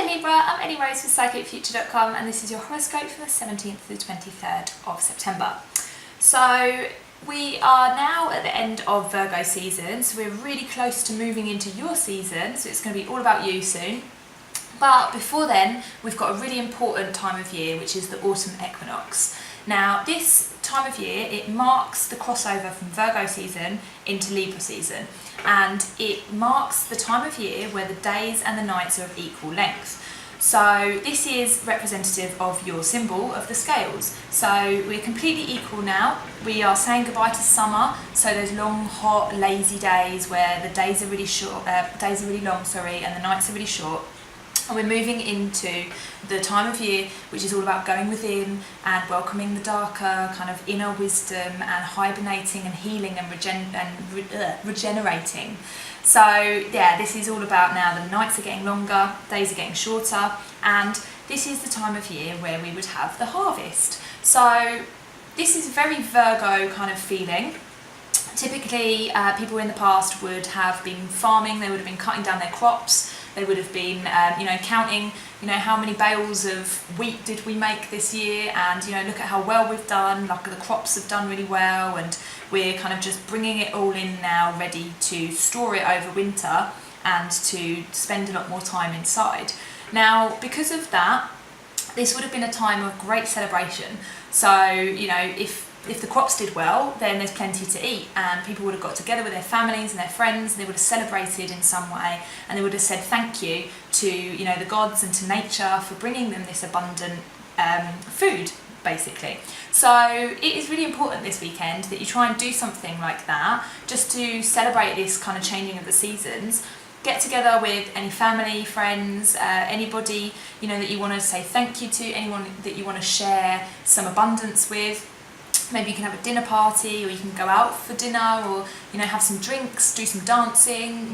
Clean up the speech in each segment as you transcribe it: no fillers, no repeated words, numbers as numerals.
Hello Libra, I'm Ellie Rose with PsychicFuture.com and this is your horoscope from the 17th to the 23rd of September. So we are now at the end of Virgo season, so we're really close to moving into your season, so it's going to be all about you soon. But before then, we've got a really important time of year, which is the autumn equinox. Now this time of year, it marks the crossover from Virgo season into Libra season, and it marks the time of year where the days and the nights are of equal length. So this is representative of your symbol of the scales. So we're completely equal now. We are saying goodbye to summer, so those long, hot, lazy days where the days are really short, and the nights are really short. And we're moving into the time of year which is all about going within and welcoming the darker kind of inner wisdom and hibernating and healing and regenerating. So yeah, this is all about now the nights are getting longer, days are getting shorter, and this is the time of year where we would have the harvest. So this is very Virgo kind of feeling. Typically people in the past would have been farming, they would have been cutting down their crops. They would have been, counting, how many bales of wheat did we make this year, and look at how well we've done. Like the crops have done really well, and we're kind of just bringing it all in now, ready to store it over winter and to spend a lot more time inside. Now, because of that, this would have been a time of great celebration. So, if the crops did well, then there's plenty to eat, and people would have got together with their families and their friends, and they would have celebrated in some way, and they would have said thank you to the gods and to nature for bringing them this abundant food, basically. So it is really important this weekend that you try and do something like that, just to celebrate this kind of changing of the seasons. Get together with any family, friends, anybody that you want to say thank you to, anyone that you want to share some abundance with. Maybe you can have a dinner party, or you can go out for dinner, or have some drinks, do some dancing,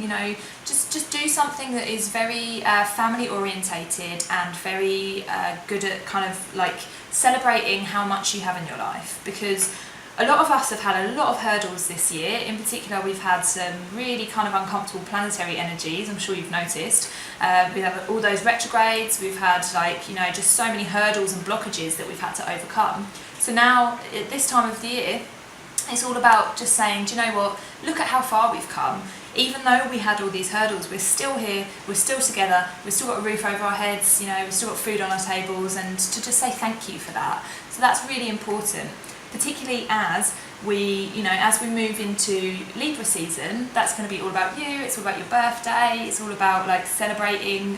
just do something that is very family orientated and very good at kind of like celebrating how much you have in your life. Because a lot of us have had a lot of hurdles this year. In particular, we've had some really kind of uncomfortable planetary energies, I'm sure you've noticed. We have all those retrogrades, we've had just so many hurdles and blockages that we've had to overcome. So now, at this time of the year, it's all about just saying, do you know what, look at how far we've come. Even though we had all these hurdles, we're still here, we're still together, we've still got a roof over our heads, we've still got food on our tables, and to just say thank you for that. So that's really important, particularly as we move into Libra season. That's going to be all about you, it's all about your birthday, it's all about like celebrating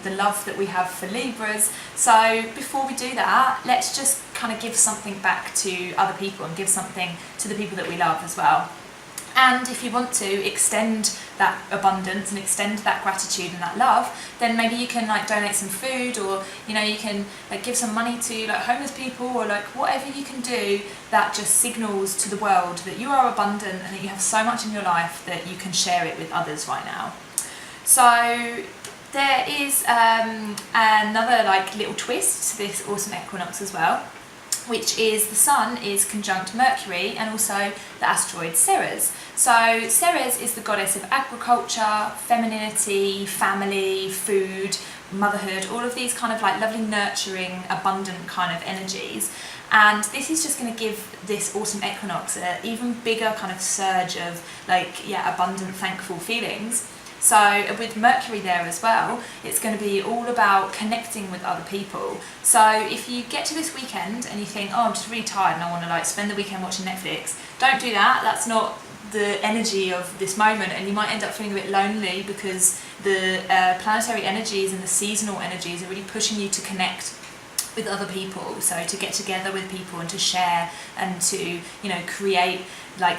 the love that we have for Libras. So before we do that, let's just kind of give something back to other people and give something to the people that we love as well. And if you want to extend that abundance and extend that gratitude and that love, then maybe you can donate some food, or you can give some money to homeless people, or whatever you can do that just signals to the world that you are abundant and that you have so much in your life that you can share it with others right now. So there is another little twist to this autumn equinox as well, which is the Sun is conjunct Mercury and also the asteroid Ceres. So Ceres is the goddess of agriculture, femininity, family, food, motherhood, all of these kind of lovely, nurturing, abundant kind of energies. And this is just going to give this autumn equinox an even bigger kind of surge of abundant, thankful feelings. So with Mercury there as well, it's going to be all about connecting with other people. So if you get to this weekend and you think, oh, I'm just really tired and I want to spend the weekend watching Netflix, don't do that. That's not the energy of this moment, and you might end up feeling a bit lonely because the planetary energies and the seasonal energies are really pushing you to connect with other people, so to get together with people and to share and to create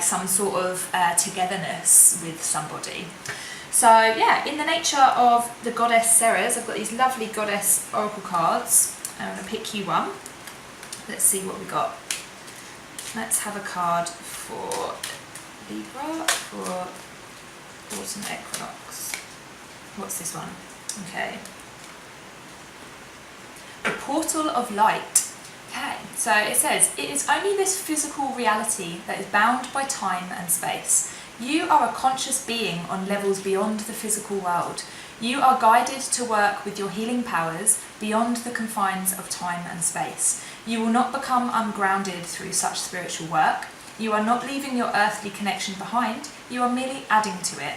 some sort of togetherness with somebody. So yeah, in the nature of the goddess Ceres, I've got these lovely goddess oracle cards. I'm going to pick you one. Let's see what we got. Let's have a card for Libra for autumn equinox. What's this one? Okay. The portal of light. Okay, so it says, it is only this physical reality that is bound by time and space. You are a conscious being on levels beyond the physical world. You are guided to work with your healing powers beyond the confines of time and space. You will not become ungrounded through such spiritual work. You are not leaving your earthly connection behind. You are merely adding to it.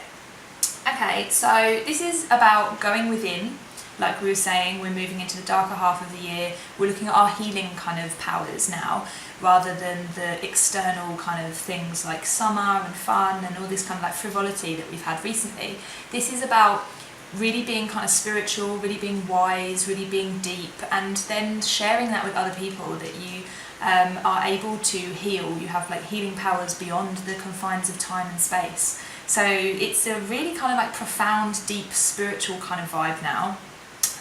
Okay, so this is about going within. Like we were saying, we're moving into the darker half of the year. We're looking at our healing kind of powers now, rather than the external kind of things like summer and fun and all this kind of like frivolity that we've had recently. This is about really being kind of spiritual, really being wise, really being deep, and then sharing that with other people, that you are able to heal. You have like healing powers beyond the confines of time and space. So it's a really kind of like profound, deep, spiritual kind of vibe now,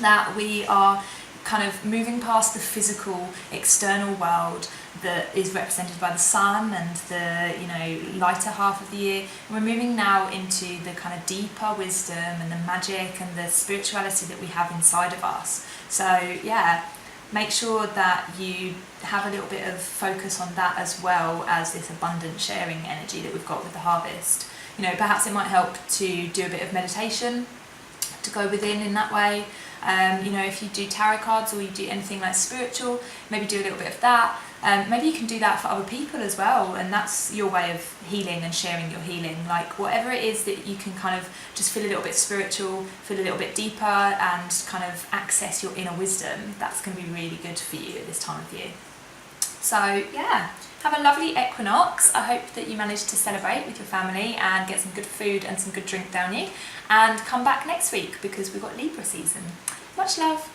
that we are kind of moving past the physical external world that is represented by the sun and the, you know, lighter half of the year. And we're moving now into the kind of deeper wisdom and the magic and the spirituality that we have inside of us. So yeah, make sure that you have a little bit of focus on that, as well as this abundant sharing energy that we've got with the harvest. You know, perhaps it might help to do a bit of meditation to go within in that way. You know, if you do tarot cards or you do anything like spiritual, maybe do a little bit of that. Maybe you can do that for other people as well, and that's your way of healing and sharing your healing. Like whatever it is that you can kind of just feel a little bit spiritual, feel a little bit deeper, and kind of access your inner wisdom, that's going to be really good for you at this time of year. So yeah, have a lovely equinox. I hope that you managed to celebrate with your family and get some good food and some good drink down you. And come back next week because we've got Libra season. Much love.